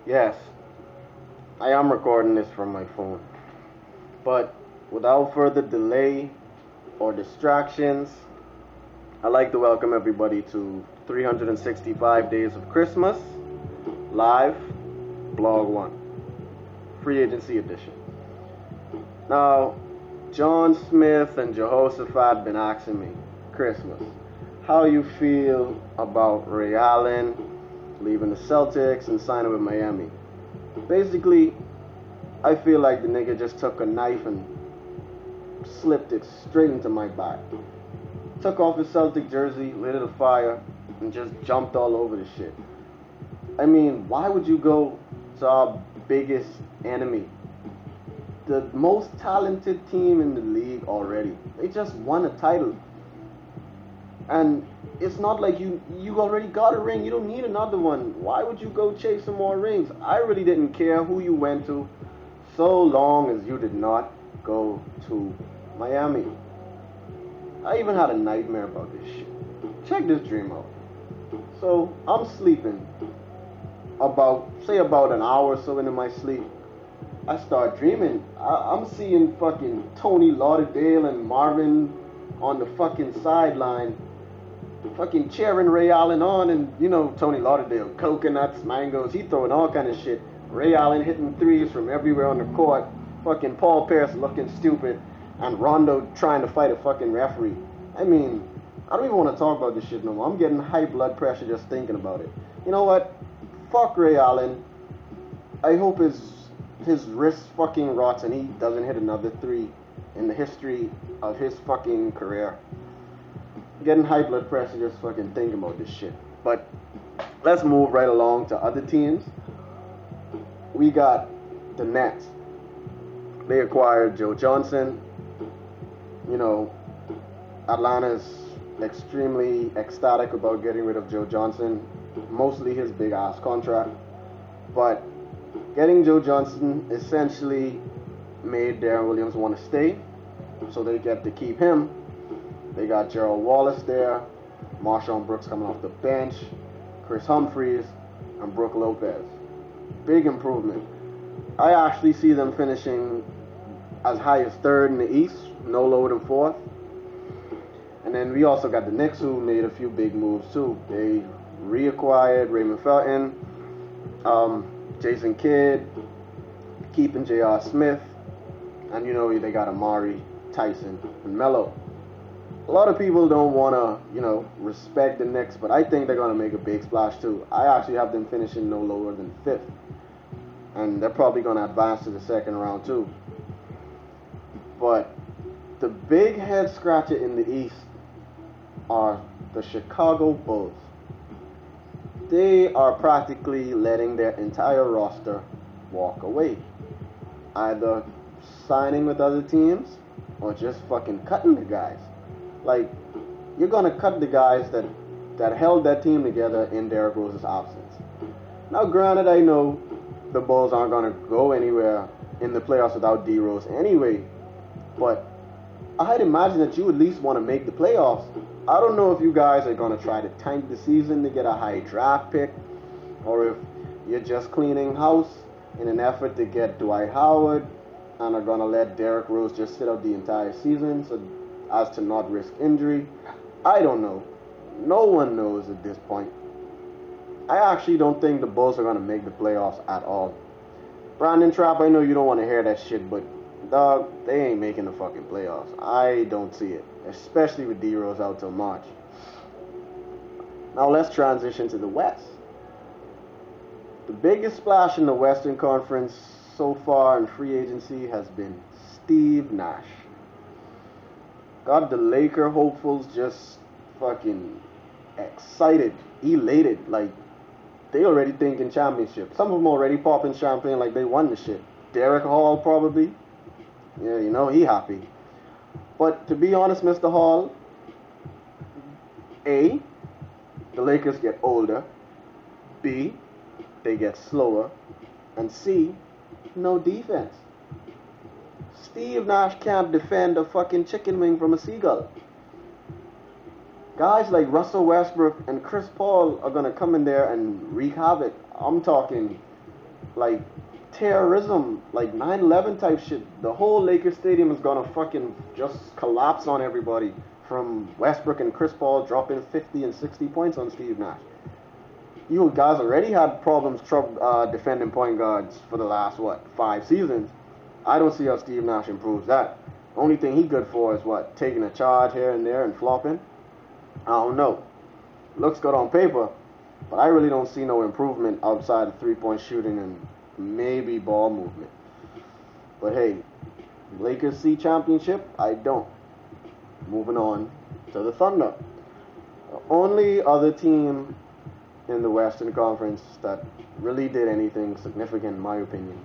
Yes, I am recording this from my phone. But without further delay or distractions, I'd like to welcome everybody to 365 Days of Christmas, live, Blog 1, Free Agency Edition. Now, John Smith and Jehoshaphat been asking me, Christmas, how you feel about Ray Allen leaving the Celtics and signing with Miami? Basically, I feel like the nigga just took a knife and slipped it straight into my back. Took off his Celtic jersey, lit it afire, and just jumped all over the shit. I mean, why would you go to our biggest enemy? The most talented team in the league already. They just won a title. And it's not like you already got a ring. You don't need another one. Why would you go chase some more rings? I really didn't care who you went to, so long as you did not go to Miami. I even had a nightmare about this shit. Check this dream out. So I'm sleeping about an hour or so into my sleep. I start dreaming. I'm seeing fucking Tony Lauderdale and Marvin on the fucking sideline, fucking cheering Ray Allen on, and you know Tony Lauderdale, coconuts, mangoes, he throwing all kind of shit. Ray Allen hitting threes from everywhere on the court, fucking Paul Pierce looking stupid, and Rondo trying to fight a fucking referee. I mean, I don't even want to talk about this shit no more. I'm getting high blood pressure just thinking about it. You know what? Fuck Ray Allen. I hope his wrist fucking rots and he doesn't hit another three in the history of his fucking career. Getting high blood pressure just fucking thinking about this shit. But let's move right along to other teams. We got the Nets. They acquired Joe Johnson. You know, Atlanta's extremely ecstatic about getting rid of Joe Johnson. Mostly his big ass contract. But getting Joe Johnson essentially made Darren Williams want to stay. So they get to keep him. They got Gerald Wallace there, Marshawn Brooks coming off the bench, Chris Humphries, and Brook Lopez. Big improvement. I actually see them finishing as high as third in the East, no lower than fourth. And then we also got the Knicks, who made a few big moves too. They reacquired Raymond Felton, Jason Kidd, keeping J.R. Smith, and you know they got Amari, Tyson, and Melo. A lot of people don't want to, respect the Knicks, but I think they're going to make a big splash too. I actually have them finishing no lower than fifth. And they're probably going to advance to the second round too. But the big head scratcher in the East are the Chicago Bulls. They are practically letting their entire roster walk away. Either signing with other teams or just fucking cutting the guys. Like, you're going to cut the guys that held that team together in Derrick Rose's absence. Now, granted, I know the Bulls aren't going to go anywhere in the playoffs without D Rose anyway, but I'd imagine that you at least want to make the playoffs. I don't know if you guys are going to try to tank the season to get a high draft pick, or if you're just cleaning house in an effort to get Dwight Howard and are going to let Derrick Rose just sit out the entire season so as to not risk injury. I don't know. No one knows at this point. I actually don't think the Bulls are going to make the playoffs at all. Brandon Trapp, I know you don't want to hear that shit, but dog, they ain't making the fucking playoffs. I don't see it, especially with D Rose out till March. Now let's transition to the West. The biggest splash in the Western Conference so far in free agency has been Steve Nash. Got the Laker hopefuls just fucking excited, elated, like they already thinking championship. Some of them already popping champagne like they won the shit. Derek Hall probably. Yeah, you know, he happy. But to be honest, Mr. Hall, A, the Lakers get older. B, they get slower. And C, no defense. Steve Nash can't defend a fucking chicken wing from a seagull. Guys like Russell Westbrook and Chris Paul are going to come in there and wreak havoc. I'm talking like terrorism, like 9/11 type shit. The whole Lakers stadium is gonna fucking just collapse on everybody from Westbrook and Chris Paul dropping 50 and 60 points on Steve Nash. You guys already had problems defending point guards for the last, 5 seasons. I don't see how Steve Nash improves that. Only thing he good for is taking a charge here and there and flopping. I don't know. Looks good on paper, but I really don't see no improvement outside of 3-point shooting and maybe ball movement. But hey, Lakers see championship? I don't. Moving on to the Thunder. The only other team in the Western Conference that really did anything significant in my opinion.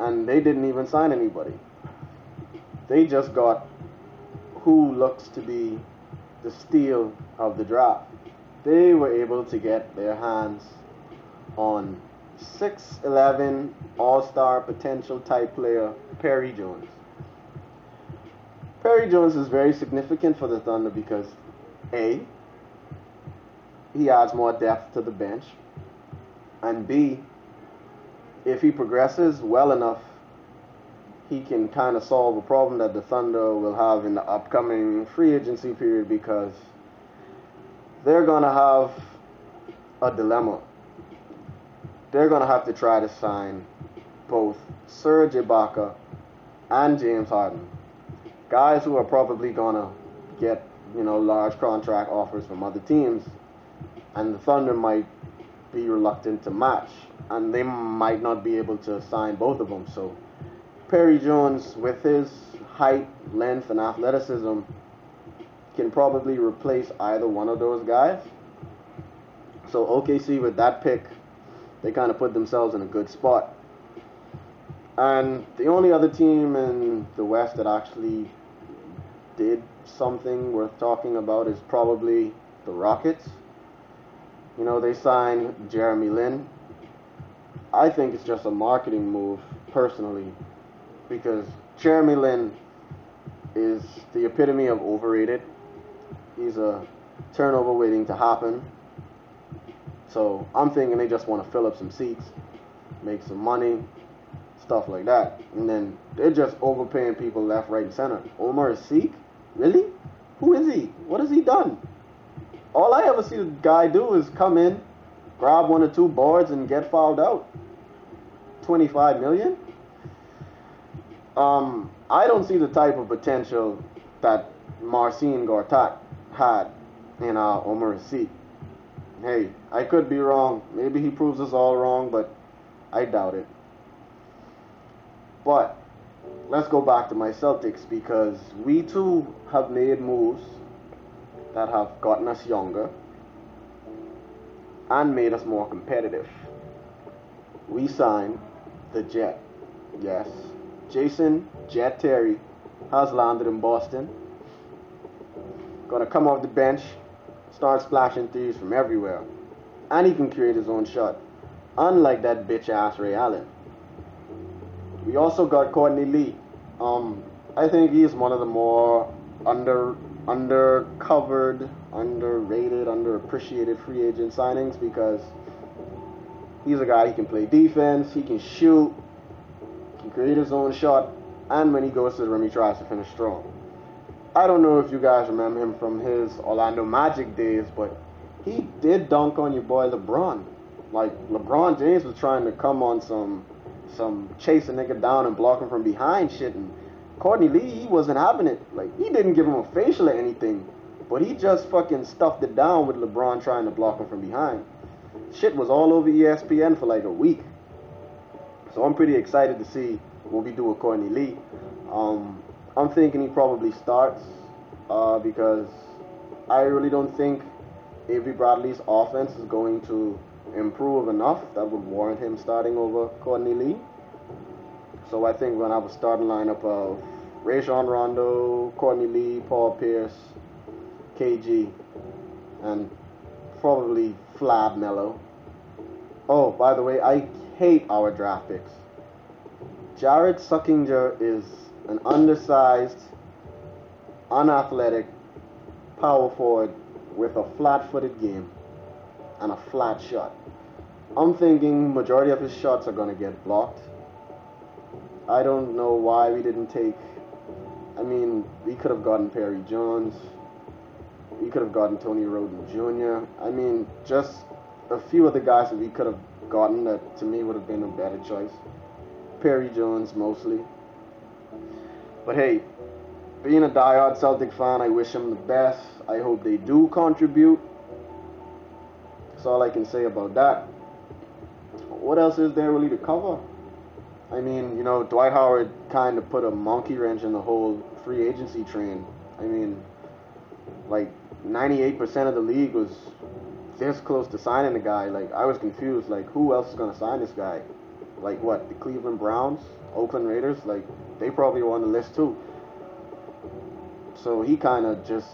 And they didn't even sign anybody. They just got who looks to be the steal of the draft. They were able to get their hands on 6'11" all-star potential type player Perry Jones. Perry Jones is very significant for the Thunder because A, he adds more depth to the bench, and B, if he progresses well enough, he can kind of solve a problem that the Thunder will have in the upcoming free agency period because they're going to have a dilemma. They're going to have to try to sign both Serge Ibaka and James Harden. Guys who are probably going to get, large contract offers from other teams, and the Thunder might be reluctant to match, and they might not be able to sign both of them. So Perry Jones, with his height, length, and athleticism, can probably replace either one of those guys. So OKC, with that pick, they kind of put themselves in a good spot. And the only other team in the West that actually did something worth talking about is probably the Rockets. They signed Jeremy Lin. I think it's just a marketing move, personally, because Jeremy Lin is the epitome of overrated. He's a turnover waiting to happen. So I'm thinking they just want to fill up some seats, make some money, stuff like that. And then they're just overpaying people left, right, and center. Omar Asik? Really? Who is he? What has he done? All I ever see the guy do is come in, grab 1 or 2 boards, and get fouled out. $25 million? I don't see the type of potential that Marcin Gortat had in Omar Asik. Hey, I could be wrong. Maybe he proves us all wrong, but I doubt it. But let's go back to my Celtics, because we too have made moves that have gotten us younger and made us more competitive. We signed the Jet. Yes, Jason Jet Terry has landed in Boston. Gonna come off the bench, start splashing threes from everywhere, and he can create his own shot, unlike that bitch ass Ray Allen. We also got Courtney Lee. I think he's one of the more undercovered, underrated, underappreciated free agent signings, because he's a guy, he can play defense, he can shoot, he can create his own shot, and when he goes to the rim, he tries to finish strong. I don't know if you guys remember him from his Orlando Magic days, but he did dunk on your boy LeBron. Like, LeBron James was trying to come on some chase a nigga down and block him from behind shit, and Courtney Lee, he wasn't having it. Like, he didn't give him a facial or anything, but he just fucking stuffed it down with LeBron trying to block him from behind. Shit was all over ESPN for like a week. So I'm pretty excited to see what we do with Courtney Lee. I'm thinking he probably starts because I really don't think Avery Bradley's offense is going to improve enough that would warrant him starting over Courtney Lee. So I think we're going to have a starting lineup of Rajon Rondo, Courtney Lee, Paul Pierce, KG, and probably Flab Mello. Oh, by the way, I hate our draft picks. Jared Suckinger is an undersized, unathletic power forward with a flat-footed game and a flat shot. I'm thinking majority of his shots are gonna get blocked. I don't know why we didn't take. I mean, we could have gotten Perry Jones. We could have gotten Tony Roden Jr. I mean, just a few of the guys that we could have gotten that to me would have been a better choice. Perry Jones mostly. But hey, being a diehard Celtic fan, I wish them the best. I hope they do contribute. That's all I can say about that. What else is there really to cover? I mean, you know, Dwight Howard kind of put a monkey wrench in the whole free agency train. I mean, like 98% of the league was this close to signing the guy. Like, I was confused. Like, who else is going to sign this guy? Like, what? The Cleveland Browns? Oakland Raiders? Like, they probably were on the list too. So he kind of just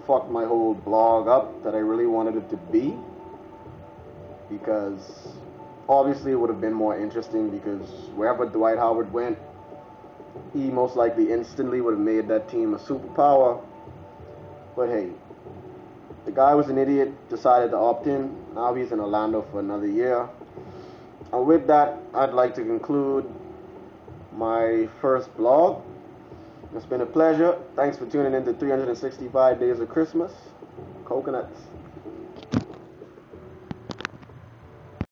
fucked my whole blog up that I really wanted it to be. Because obviously it would have been more interesting, because wherever Dwight Howard went, he most likely instantly would have made that team a superpower. But hey, the guy was an idiot, decided to opt in. Now he's in Orlando for another year. And with that, I'd like to conclude my first blog. It's been a pleasure. Thanks for tuning in to 365 Days of Christmas. Coconuts.